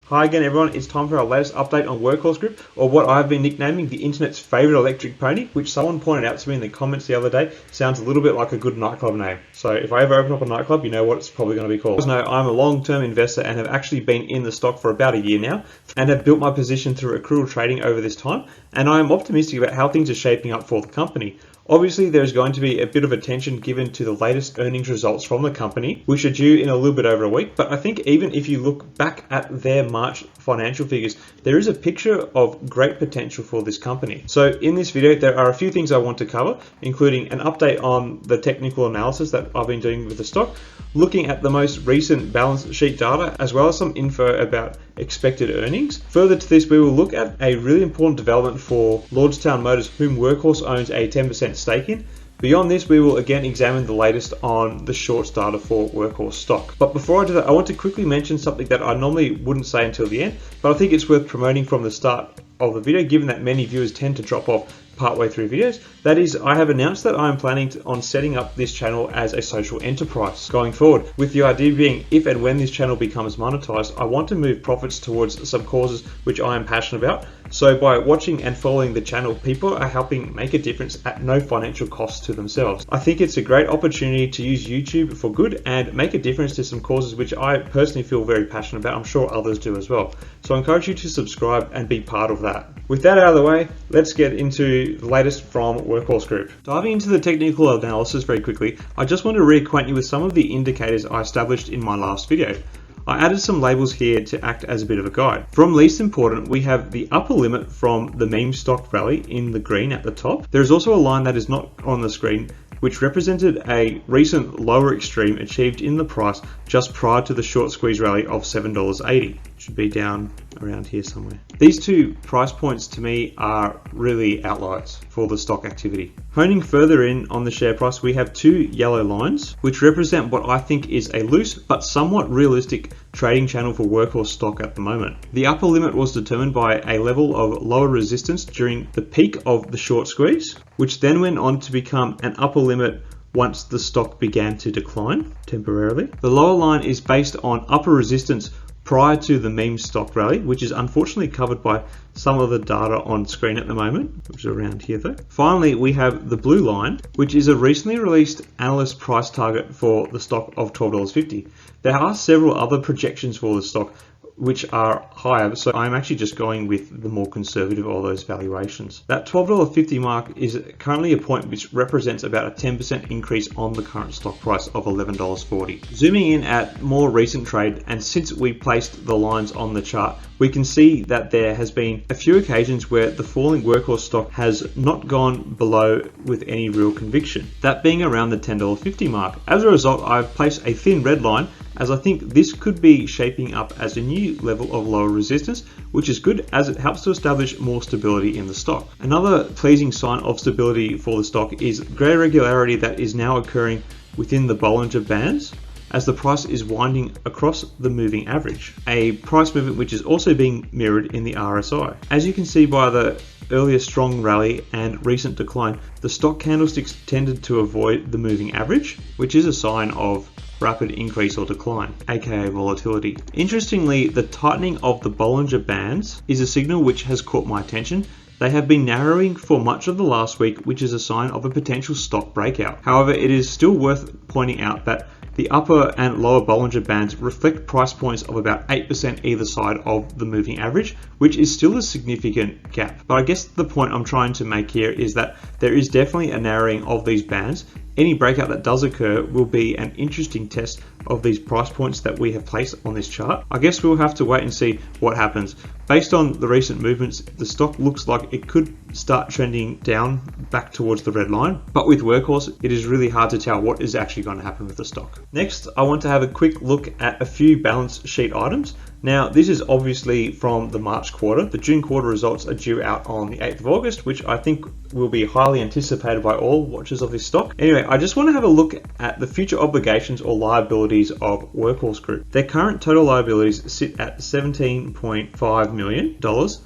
Hi again everyone, it's time for our latest update on Workhorse Group, or what I've been nicknaming the internet's favourite electric pony, which someone pointed out to me in the comments the other day sounds a little bit like a good nightclub name. So if I ever open up a nightclub, you know what it's probably going to be called. As you know, I'm a long-term investor and have actually been in the stock for about a year now, and have built my position through accrual trading over this time, and I am optimistic about how things are shaping up for the company. Obviously, there's going to be a bit of attention given to the latest earnings results from the company, which are due in a little bit over a week. But I think even if you look back at their March financial figures, there is a picture of great potential for this company. So in this video, there are a few things I want to cover, including an update on the technical analysis that I've been doing with the stock, looking at the most recent balance sheet data, as well as some info about expected earnings. Further to this, we will look at a really important development for Lordstown Motors, whom Workhorse owns a 10% stake in. Beyond this, we will again examine the latest on the shorts data for Workhorse stock. But before I do that, I want to quickly mention something that I normally wouldn't say until the end, but I think it's worth promoting from the start of the video, given that many viewers tend to drop off partway through videos. That is, I have announced that I am planning on setting up this channel as a social enterprise going forward, with the idea being if and when this channel becomes monetized, I want to move profits towards some causes which I am passionate about. So by watching and following the channel, people are helping make a difference at no financial cost to themselves. I think it's a great opportunity to use YouTube for good and make a difference to some causes which I personally feel very passionate about. I'm sure others do as well. So I encourage you to subscribe and be part of that. With that out of the way, let's get into the latest from Workhorse Group. Diving into the technical analysis very quickly, I just want to reacquaint you with some of the indicators I established in my last video. I added some labels here to act as a bit of a guide. From least important, we have the upper limit from the meme stock rally in the green at the top. There is also a line that is not on the screen, which represented a recent lower extreme achieved in the price just prior to the short squeeze rally of $7.80. It should be down around here somewhere. These two price points to me are really outliers for the stock activity. Honing further in on the share price, we have two yellow lines, which represent what I think is a loose but somewhat realistic trading channel for Workhorse stock at the moment. The upper limit was determined by a level of lower resistance during the peak of the short squeeze, which then went on to become an upper limit once the stock began to decline temporarily. The lower line is based on upper resistance prior to the meme stock rally, which is unfortunately covered by some of the data on screen at the moment, which is around here though. Finally, we have the blue line, which is a recently released analyst price target for the stock of $12.50. There are several other projections for the stock which are higher, so I'm actually just going with the more conservative of those valuations. That $12.50 mark is currently a point which represents about a 10% increase on the current stock price of $11.40. Zooming in at more recent trade, and since we placed the lines on the chart, we can see that there has been a few occasions where the falling Workhorse stock has not gone below with any real conviction, that being around the $10.50 mark. As a result, I've placed a thin red line, as I think this could be shaping up as a new level of lower resistance, which is good as it helps to establish more stability in the stock. Another pleasing sign of stability for the stock is greater regularity that is now occurring within the Bollinger Bands, as the price is winding across the moving average, a price movement which is also being mirrored in the RSI. As you can see by the earlier strong rally and recent decline, the stock candlesticks tended to avoid the moving average, which is a sign of rapid increase or decline, aka volatility. Interestingly, the tightening of the Bollinger Bands is a signal which has caught my attention. They have been narrowing for much of the last week, which is a sign of a potential stock breakout. However, it is still worth pointing out that the upper and lower Bollinger Bands reflect price points of about 8% either side of the moving average, which is still a significant gap. But I guess the point I'm trying to make here is that there is definitely a narrowing of these bands. Any breakout that does occur will be an interesting test of these price points that we have placed on this chart. I guess we'll have to wait and see what happens. Based on the recent movements, the stock looks like it could start trending down back towards the red line, but with Workhorse, it is really hard to tell what is actually going to happen with the stock. Next, I want to have a quick look at a few balance sheet items. Now, this is obviously from the March quarter. The June quarter results are due out on the 8th of August, which I think will be highly anticipated by all watchers of this stock. Anyway, I just want to have a look at the future obligations or liabilities of Workhorse Group. Their current total liabilities sit at $17.5 million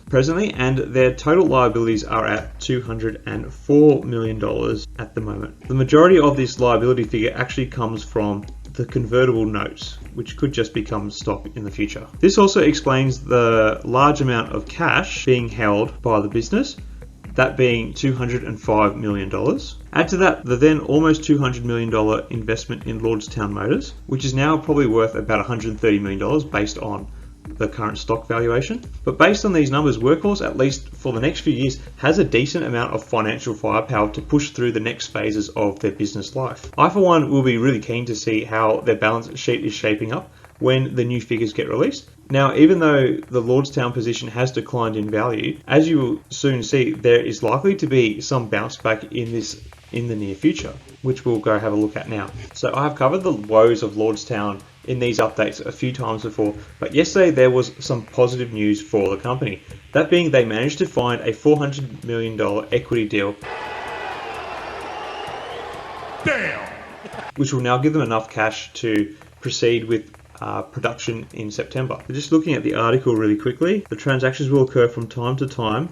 presently, and their total liabilities are at $204 million at the moment. The majority of this liability figure actually comes from the convertible notes, which could just become stock in the future. This also explains the large amount of cash being held by the business, that being $205 million. Add to that the then almost $200 million investment in Lordstown Motors, which is now probably worth about $130 million based on the current stock valuation. But based on these numbers, Workhorse, at least for the next few years, has a decent amount of financial firepower to push through the next phases of their business life. I, for one, will be really keen to see how their balance sheet is shaping up when the new figures get released. Now, even though the Lordstown position has declined in value, as you will soon see, there is likely to be some bounce back in the near future, which we'll go have a look at now. So I've covered the woes of Lordstown in these updates a few times before, but yesterday there was some positive news for the company. That being, they managed to find a $400 million equity deal. Damn! Which will now give them enough cash to proceed with production in September. So just looking at the article really quickly, the transactions will occur from time to time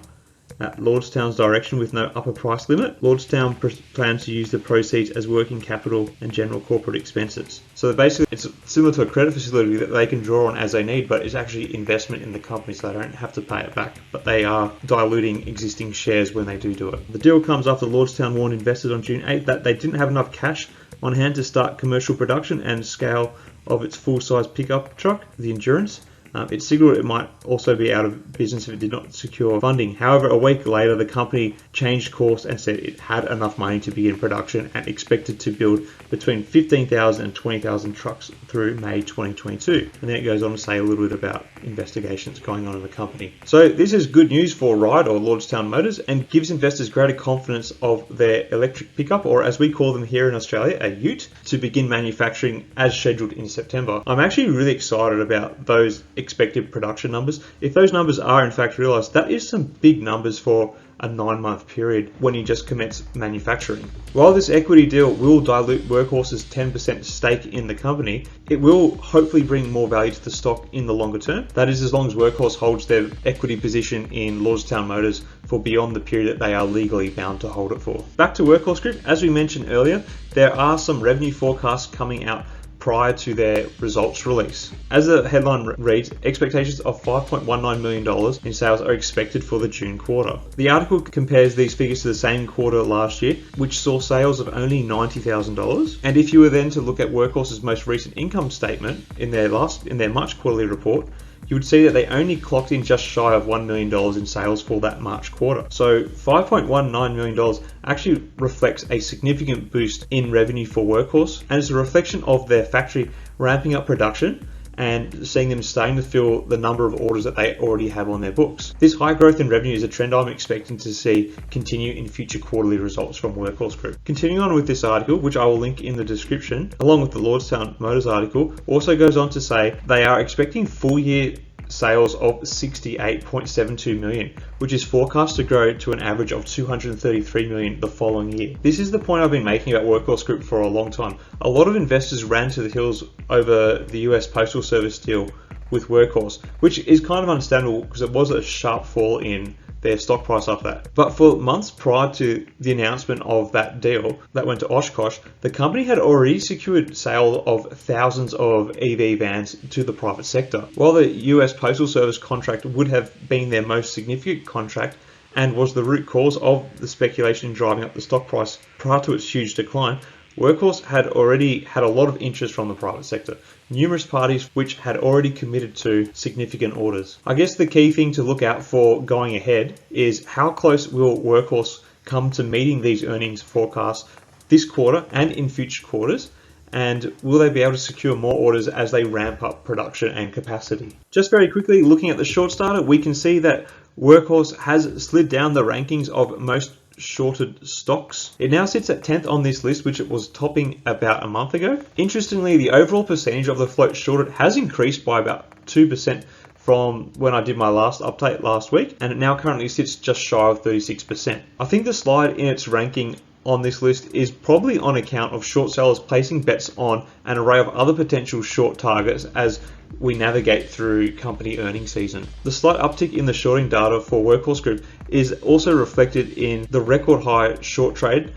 at Lordstown's direction with no upper price limit. Lordstown plans to use the proceeds as working capital and general corporate expenses. So basically it's similar to a credit facility that they can draw on as they need, but it's actually investment in the company, so they don't have to pay it back. But they are diluting existing shares when they do it. The deal comes after Lordstown warned investors on June 8th that they didn't have enough cash on hand to start commercial production and scale of its full-size pickup truck, the Endurance. It signaled it might also be out of business if it did not secure funding. However, a week later, the company changed course and said it had enough money to begin production and expected to build between 15,000 and 20,000 trucks through May 2022. And then it goes on to say a little bit about investigations going on in the company. So this is good news for RIDE, or Lordstown Motors, and gives investors greater confidence of their electric pickup, or as we call them here in Australia, a ute, to begin manufacturing as scheduled in September. I'm actually really excited about those expected production numbers. If those numbers are in fact realized, that is some big numbers for a 9-month period when you just commence manufacturing. While this equity deal will dilute Workhorse's 10% stake in the company, it will hopefully bring more value to the stock in the longer term. That is, as long as Workhorse holds their equity position in Lordstown Motors for beyond the period that they are legally bound to hold it for. Back to Workhorse Group, as we mentioned earlier, there are some revenue forecasts coming out prior to their results release. As the headline reads, expectations of $5.19 million in sales are expected for the June quarter. The article compares these figures to the same quarter last year, which saw sales of only $90,000. And if you were then to look at Workhorse's most recent income statement in their March quarterly report, you would see that they only clocked in just shy of $1 million in sales for that March quarter. So $5.19 million actually reflects a significant boost in revenue for Workhorse, and it's a reflection of their factory ramping up production and seeing them starting to fill the number of orders that they already have on their books. This high growth in revenue is a trend I'm expecting to see continue in future quarterly results from Workhorse Group. Continuing on with this article, which I will link in the description, along with the Lordstown Motors article, also goes on to say they are expecting full year sales of $68.72 million, which is forecast to grow to an average of $233 million the following year. This is the point I've been making about Workhorse Group for a long time. A lot of investors ran to the hills over the US Postal Service deal with Workhorse, which is kind of understandable because it was a sharp fall in their stock price after that. But for months prior to the announcement of that deal that went to Oshkosh, the company had already secured sale of thousands of EV vans to the private sector. While the US Postal Service contract would have been their most significant contract and was the root cause of the speculation driving up the stock price prior to its huge decline, Workhorse had already had a lot of interest from the private sector, numerous parties which had already committed to significant orders. I guess the key thing to look out for going ahead is how close will Workhorse come to meeting these earnings forecasts this quarter and in future quarters, and will they be able to secure more orders as they ramp up production and capacity. Just very quickly, looking at the short starter, we can see that Workhorse has slid down the rankings of most shorted stocks. It now sits at 10th on this list, which it was topping about a month ago. Interestingly, the overall percentage of the float shorted has increased by about 2% from when I did my last update last week, and it now currently sits just shy of 36%. I think the slide in its ranking on this list is probably on account of short sellers placing bets on an array of other potential short targets as we navigate through company earnings season. The slight uptick in the shorting data for Workhorse Group is also reflected in the record high short trade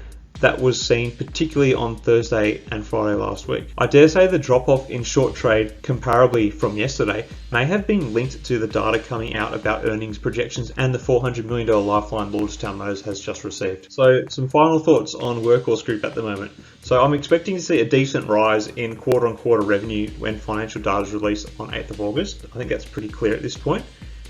that was seen particularly on Thursday and Friday last week. I dare say the drop-off in short trade comparably from yesterday may have been linked to the data coming out about earnings projections and the $400 million lifeline Lordstown Motors has just received. So some final thoughts on Workhorse Group at the moment. So I'm expecting to see a decent rise in quarter-on-quarter revenue when financial data is released on 8th of August. I think that's pretty clear at this point.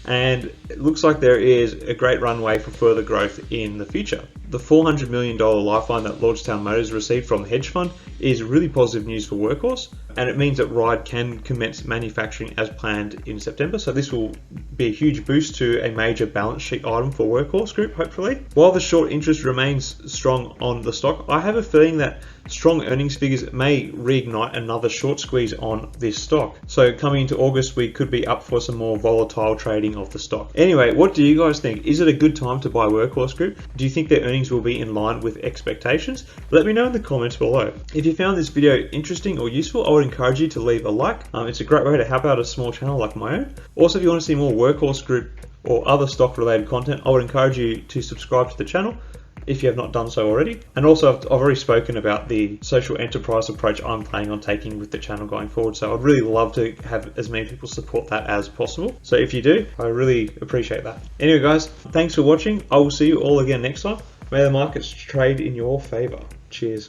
And it looks like there is a great runway for further growth in the future. The $400 million lifeline that Lordstown Motors received from the hedge fund is really positive news for Workhorse, and it means that RIDE can commence manufacturing as planned in September. So this will be a huge boost to a major balance sheet item for Workhorse Group, hopefully. While the short interest remains strong on the stock, I have a feeling that strong earnings figures may reignite another short squeeze on this stock. So coming into August, we could be up for some more volatile trading of the stock. Anyway, what do you guys think? Is it a good time to buy Workhorse Group? Do you think their earnings will be in line with expectations? Let me know in the comments below. If you found this video interesting or useful, I would encourage you to leave a like. It's a great way to help out a small channel like my own. Also, if you want to see more Workhorse Group or other stock related content, I would encourage you to subscribe to the channel if you have not done so already. And also, I've already spoken about the social enterprise approach I'm planning on taking with the channel going forward. So I'd really love to have as many people support that as possible. So if you do, I really appreciate that. Anyway guys, thanks for watching. I will see you all again next time. May the markets trade in your favor. Cheers.